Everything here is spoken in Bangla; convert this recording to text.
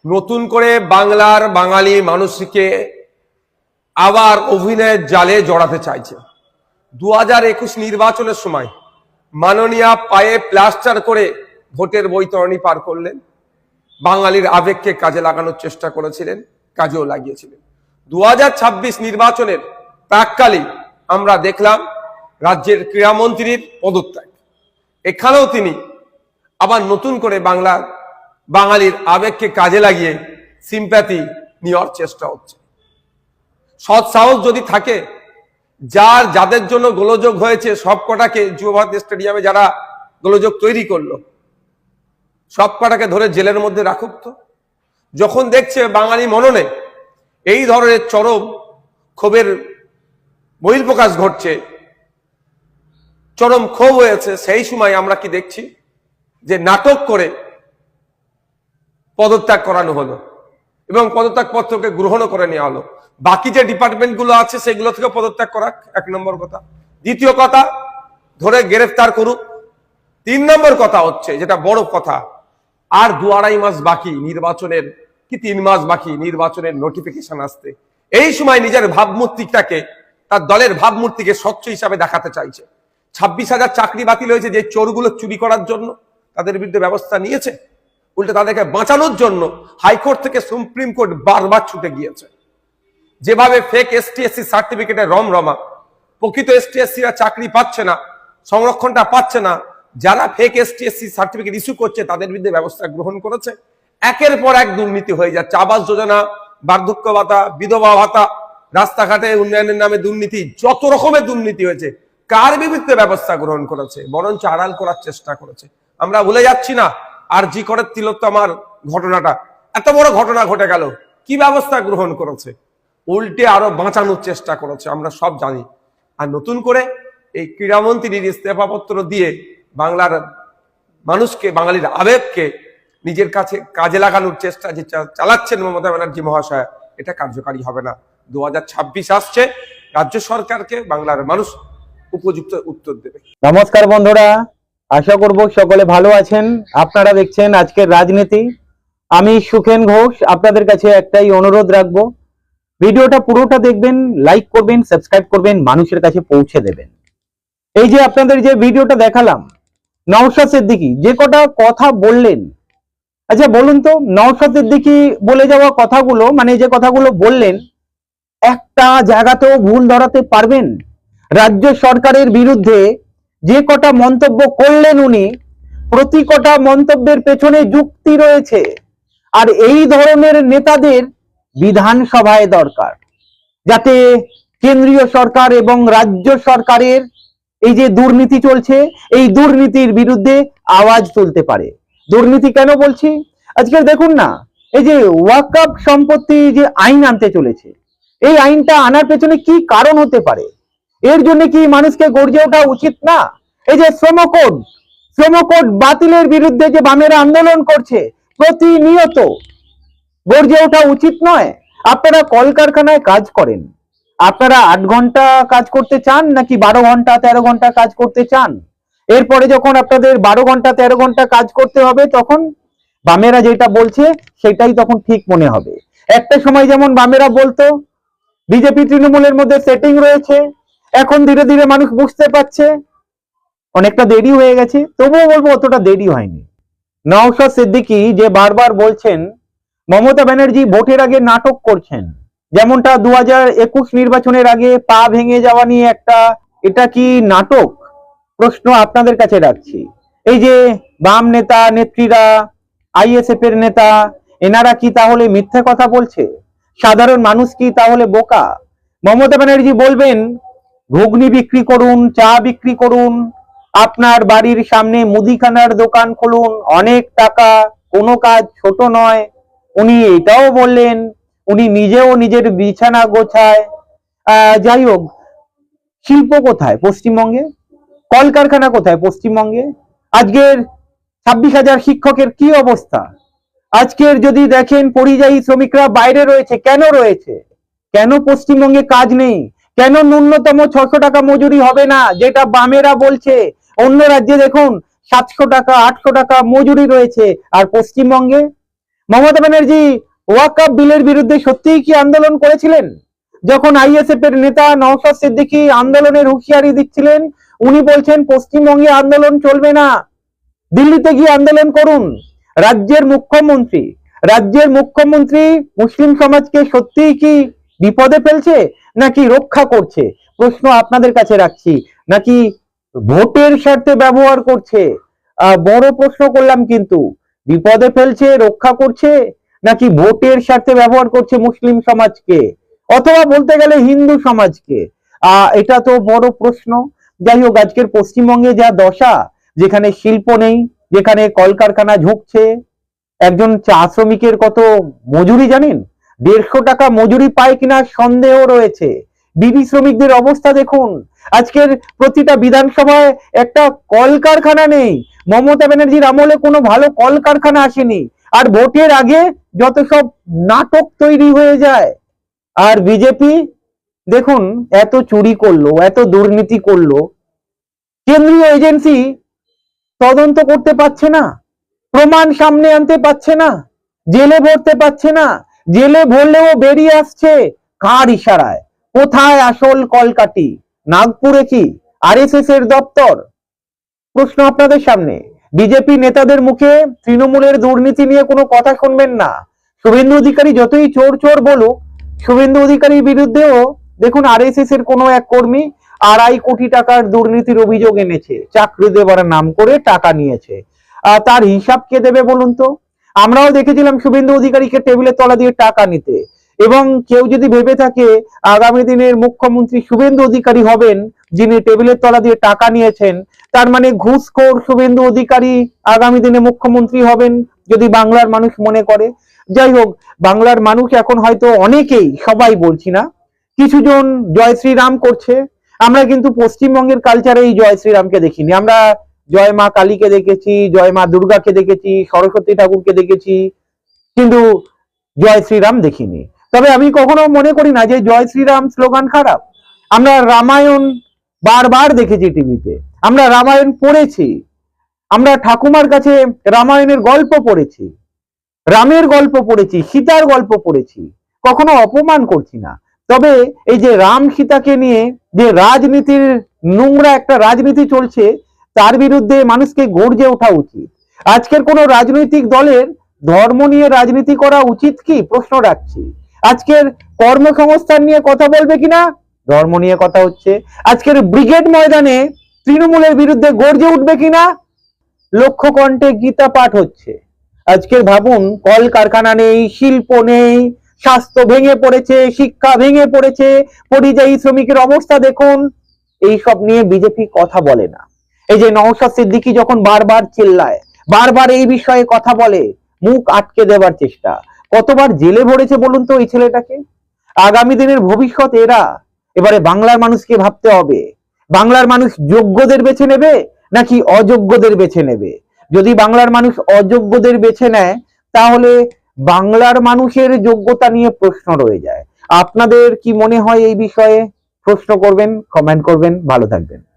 নতুন করে বাংলার বাঙালি মানুষকে আবার অভিনয়ের জালে জড়াতে চাইছে। 2021 নির্বাচনের সময় মাননীয়া পায়ে প্লাস্টার করে ভোটের বৈতরণী পার করলেন, বাঙালির আবেগকে কাজে লাগানোর চেষ্টা করেছিলেন, কাজেও লাগিয়েছিলেন। 2026 নির্বাচনের প্রাককালে আমরা দেখলাম রাজ্যের ক্রীড়ামন্ত্রীর পদত্যাগ। এখানেও তিনি আবার নতুন করে বাঙালির আবেগকে কাজে লাগিয়ে সিম্প্যাথি নেওয়ার চেষ্টা হচ্ছে। সৎ সাহস যদি থাকে, যাদের জন্য গোলযোগ হয়েছে সব কটাকে, যুবভারতী স্টেডিয়ামে যারা গোলযোগ তৈরি করলো সব কটাকে ধরে জেলের মধ্যে রাখুক তো। যখন দেখছে বাঙালি মননে এই ধরনের চরম ক্ষোভের বহিঃপ্রকাশ ঘটছে, চরম ক্ষোভ হয়েছে, সেই সময় আমরা কি দেখছি যে নাটক করে পদত্যাগ করানো হলো এবং পদত্যাগ পত্রকে গ্রহণ করে নেওয়া হলো। বাকি যে ডিপার্টমেন্ট গুলো আছে সেগুলো থেকে পদত্যাগ করা এক নম্বর কথা। দ্বিতীয় কথা, ধরে গ্রেফতার করুক। 3 নম্বর কথা হচ্ছে, যেটা বড় কথা, আর 2-2.5 মাস বাকি নির্বাচনের, কি 3 মাস বাকি নির্বাচনের নোটিফিকেশন আসতে। এই সময় নিজের ভাবমূর্তিটাকে, তার দলের ভাবমূর্তিকে স্বচ্ছ হিসাবে দেখাতে চাইছে। 26,000 চাকরি বাতিল হয়েছে যে চোরগুলো চুরি করার জন্য, তাদের বিরুদ্ধে ব্যবস্থা নিয়েছে। উল্টে তাদেরকে বাঁচানোর জন্য হাইকোর্ট থেকে সুপ্রিম কোর্ট বারবার ছুটে গিয়েছে। যেভাবে ফেক ST/SC সার্টিফিকেটের রমরমা, প্রকৃত ST/SCরা চাকরি পাচ্ছে না, সংরক্ষণটা পাচ্ছে না, যারা ফেক ST/SC সার্টিফিকেট ইস্যু করছে তাদের বিরুদ্ধে ব্যবস্থা গ্রহণ করেছে। একের পর এক দুর্নীতি হয়ে যাচ্ছে। আবাস যোজনা, বার্ধক্য ভাতা, বিধবা ভাতা, রাস্তাঘাটে উন্নয়নের নামে দুর্নীতি, যত রকমের দুর্নীতি হয়েছে। কার বিরুদ্ধে ব্যবস্থা গ্রহণ করেছে? বরঞ্চ আড়াল করার চেষ্টা করেছে। আমরা ভুলে যাচ্ছি না RG করের তিলোত্তমার ঘটনাটা, এত বড় ঘটনা ঘটে গেল, কি ব্যবস্থা গ্রহণ করেছে? উল্টে আরো বাঁচানোর চেষ্টা করেছে, আমরা সব জানি। আর নতুন করে এই ক্রীড়ামন্ত্রীর ইস্তফাপত্র দিয়ে বাংলার মানুষকে, বাঙালির আবেগকে নিজের কাছে কাজে লাগানোর চেষ্টা যে চালাচ্ছেন মমতা ব্যানার্জি মহাশয়, এটা কার্যকারী হবে না। 2026 আসছে, রাজ্য সরকারকে বাংলার মানুষ উপযুক্ত উত্তর দেবে। নমস্কার বন্ধুরা, আশা করব সকলে ভালো আছেন। আপনারা দেখছেন আজকের রাজনীতি। আমি সুখেন ঘোষ। আপনাদের কাছে একটাই অনুরোধ রাখবো, ভিডিওটা পুরোটা দেখবেন, লাইক করবেন, সাবস্ক্রাইব করবেন, মানুষের কাছে পৌঁছে দেবেন। এই যে আপনাদের যে ভিডিওটা দেখালাম, নওশাদ সিদ্দিকী যে কটা কথা বললেন, আচ্ছা বলুন তো, নওশাদ সিদ্দিকী বলে যাওয়া কথাগুলো, মানে যে কথাগুলো বললেন, একটা জায়গাতেও ভুল ধরাতে পারবেন? রাজ্য সরকারের বিরুদ্ধে যে কটা মন্তব্য করলেন উনি, প্রতি কটা মন্তব্যের পেছনে যুক্তি রয়েছে। আর এই ধরনের নেতাদের বিধানসভায় দরকার, যাতে কেন্দ্রীয় সরকার এবং রাজ্য সরকারের এই যে দুর্নীতি চলছে, এই দুর্নীতির বিরুদ্ধে আওয়াজ তুলতে পারে। দুর্নীতি কেন বলছি? আজকে দেখুন না, এই যে ওয়াকফ সম্পত্তি যে আইন আনতে চলেছে, এই আইনটা আনার পেছনে কি কারণ হতে পারে? এর জন্য কি মানুষকে গর্জে ওঠা উচিত না? এই যে শ্রম কোড বাতিলের বিরুদ্ধে যে বামেরা আন্দোলন করছে, প্রতিনিয়ত গর্জে ওঠা উচিত নয়? আপনারা কলকারখানায় কাজ করেন, আপনারা 8 ঘন্টা কাজ করতে চান নাকি 12 ঘন্টা 13 ঘন্টা কাজ করতে চান? এরপরে যখন আপনাদের 12 ঘন্টা 13 ঘন্টা কাজ করতে হবে, তখন বামেরা যেটা বলছে সেটাই তখন ঠিক মনে হবে। একটা সময় যেমন বামেরা বলতো বিজেপি তৃণমূলের মধ্যে সেটিং রয়েছে, এখন ধীরে ধীরে মানুষ বুঝতে পারছে। অনেকটা দেরি হয়ে গেছে, তবুও বলবো অতটা দেরি হয়নি। নওশাদ সিদ্দিকী যে বারবার বলছেন মমতা ব্যানার্জি ভোটের আগে নাটক করছেন, যেমনটা 2021 নির্বাচনের আগে পা ভেঙে যাওয়া নিয়ে একটা, এটা কি নাটক? প্রশ্ন আপনাদের কাছে রাখছি। এই যে বাম নেতা নেত্রীরা, ISF এর নেতা, এনারা কি তাহলে মিথ্যা কথা বলছে? সাধারণ মানুষ কি তাহলে বোকা? মমতা ব্যানার্জি বলবেন ঘুগনি বিক্রি করুন, চা বিক্রি করুন, আপনার বাড়ির সামনে মুদিখানার দোকান খুলুন, অনেক টাকা, কোনো কাজ ছোট নয়। উনি এটাও বললেন উনি নিজেও নিজের বিছানা গোছায়। যাই হোক, শিল্প কোথায় পশ্চিমবঙ্গে? কলকারখানা কোথায় পশ্চিমবঙ্গে? আজকের 26,000 শিক্ষকের কি অবস্থা? আজকের যদি দেখেন পরিযায়ী শ্রমিকরা বাইরে রয়েছে, কেন রয়েছে? কেন পশ্চিমবঙ্গে কাজ নেই? কেন ন্যূনতম 600 টাকা মজুরি হবে না, যেটা বামেরা বলছে? অন্য রাজ্যে দেখুন 700 টাকা 800 টাকা মজুরি রয়েছে, আর পশ্চিমবঙ্গে মমতা ব্যানার্জি ওয়াকআপ বিলের বিরুদ্ধে সত্যিই কি আন্দোলন করেছিলেন? যখন আইএসএফ এর নেতা নওশাদ সিদ্দিকী আন্দোলনের হুঁশিয়ারি দিচ্ছিলেন, উনি বলছেন পশ্চিমবঙ্গে আন্দোলন চলবে না, দিল্লিতে গিয়ে আন্দোলন করুন। রাজ্যের মুখ্যমন্ত্রী মুসলিম সমাজকে সত্যিই কি বিপদে ফেলছে নাকি রক্ষা করছে? প্রশ্ন আপনাদের কাছে রাখছি। নাকি ভোটের স্বার্থে ব্যবহার করছে? বড় প্রশ্ন করলাম কিন্তু, বিপদে ফেলছে, রক্ষা করছে, নাকি ভোটের স্বার্থে ব্যবহার করছে মুসলিম সমাজকে, অথবা বলতে গেলে হিন্দু সমাজকে? এটা তো বড় প্রশ্ন। যাই হোক, আজকের পশ্চিমবঙ্গে যা দশা, যেখানে শিল্প নেই, যেখানে কলকারখানা ঝুঁকছে, একজন চা শ্রমিকের কত মজুরি জানেন? 150 টাকা মজুরি পায় কিনা সন্দেহ রয়েছে। বিড়ি শ্রমিকদের অবস্থা দেখুন। আজকের প্রতিটা বিধানসভায় একটা কলকারখানা নেই। মমতা ব্যানার্জির আমলে কোনো ভালো কলকারখানা আসেনি। আর ভোটের আগে যত সব নাটক তৈরি হয়ে যায়। আর বিজেপি দেখুন, এত চুরি করলো, এত দুর্নীতি করলো, কেন্দ্রীয় এজেন্সি তদন্ত করতে পারছে না, প্রমাণ সামনে আনতে পারছে না, জেলে ভরতে পারছে না। জেলে ভরলেও বেরিয়ে আসছে কার ইশারায়? কোথায় আসল কলকাঠি? নাগপুরে কি আরএসএস এর দপ্তর? প্রশ্ন আপনাদের সামনে। বিজেপি নেতাদের মুখে তৃণমূলের দুর্নীতি নিয়ে কোনো কথা শুনবেন না। শুভেন্দু অধিকারী যতই চোর চোর বলুক, শুভেন্দু অধিকারীর বিরুদ্ধেও দেখুন আরএসএস এর কোনো এক কর্মী 2.5 কোটি টাকার দুর্নীতির অভিযোগ এনেছে, চাকরি দেবার নাম করে টাকা নিয়েছে। তার হিসাব কে দেবে বলুন তো? আমরাও দেখেছিলাম শুভেন্দু অধিকারীকে টেবিলের তলা দিয়ে টাকা নিতে। এবং কেউ যদি ভেবে থাকে আগামী দিনের মুখ্যমন্ত্রী শুভেন্দু অধিকারী হবেন, যিনি টেবিলের তলা দিয়ে টাকা নিয়েছেন, তার মানে ঘুষখোর শুভেন্দু অধিকারী আগামী দিনে মুখ্যমন্ত্রী হবেন, যদি বাংলার মানুষ মনে করে। যাই হোক, বাংলার মানুষ এখন হয়তো অনেকেই, সবাই বলছি না, কিছুজন জয় শ্রীরাম করছে। আমরা কিন্তু পশ্চিমবঙ্গের কালচারে এই জয় শ্রীরামকে দেখিনি। আমরা জয় মা কালীকে দেখেছি, জয় মা দুর্গাকে দেখেছি, সরস্বতী ঠাকুরকে দেখেছি, কিন্তু জয় শ্রীরাম দেখিনি। তবে আমি কখনো মনে করি না যে জয় শ্রীরাম স্লোগান খারাপ। আমরা রামায়ণ বারবার দেখেছি টিভিতে, আমরা রামায়ণ পড়েছি, আমরা ঠাকুমার কাছে রামায়ণের গল্প পড়েছি, রামের গল্প পড়েছি, সীতার গল্প পড়েছি, কখনো অপমান করছি না। তবে এই যে রাম সীতাকে নিয়ে যে রাজনীতির নোংরা একটা রাজনীতি চলছে, তার বিরুদ্ধে মানুষকে গর্জে ওঠা উচিত। আজকের কোন রাজনৈতিক দলের ধর্ম নিয়ে রাজনীতি করা উচিত কি, প্রশ্ন রাখছি। আজকের কর্মসংস্থান নিয়ে কথা বলবে কিনা, ধর্ম নিয়ে কথা হচ্ছে। আজকের ব্রিগেড ময়দানে তৃণমূলের বিরুদ্ধে গর্জে উঠবে কিনা, লক্ষ্য কণ্ঠে গীতা পাঠ হচ্ছে। আজকের ভাবুন, কলকারখানা নেই, শিল্প নেই, স্বাস্থ্য ভেঙে পড়েছে, শিক্ষা ভেঙে পড়েছে, পরিযায়ী শ্রমিকের অবস্থা দেখুন। এই সব নিয়ে বিজেপি কথা বলে না। এই যে নওশাদ সিদ্দিকী যখন বারবার চিল্লায়, বারবার এই বিষয়ে কথা বলে, মুখ আটকে দেবার চেষ্টা। কতবার জেলে ভরেছে বলুন তো এই ছেলেটাকে? আগামী দিনের ভবিষ্যৎ এরা। এবারে বাংলার মানুষকে ভাবতে হবে, বাংলার মানুষ যোগ্যদের বেছে নেবে নাকি অযোগ্যদের বেছে নেবে। যদি বাংলার মানুষ অযোগ্যদের বেছে নেয়, তাহলে বাংলার মানুষের যোগ্যতা নিয়ে প্রশ্ন রয়ে যায়। আপনাদের কি মনে হয় এই বিষয়ে? প্রশ্ন করবেন, কমেন্ট করবেন। ভালো থাকবেন।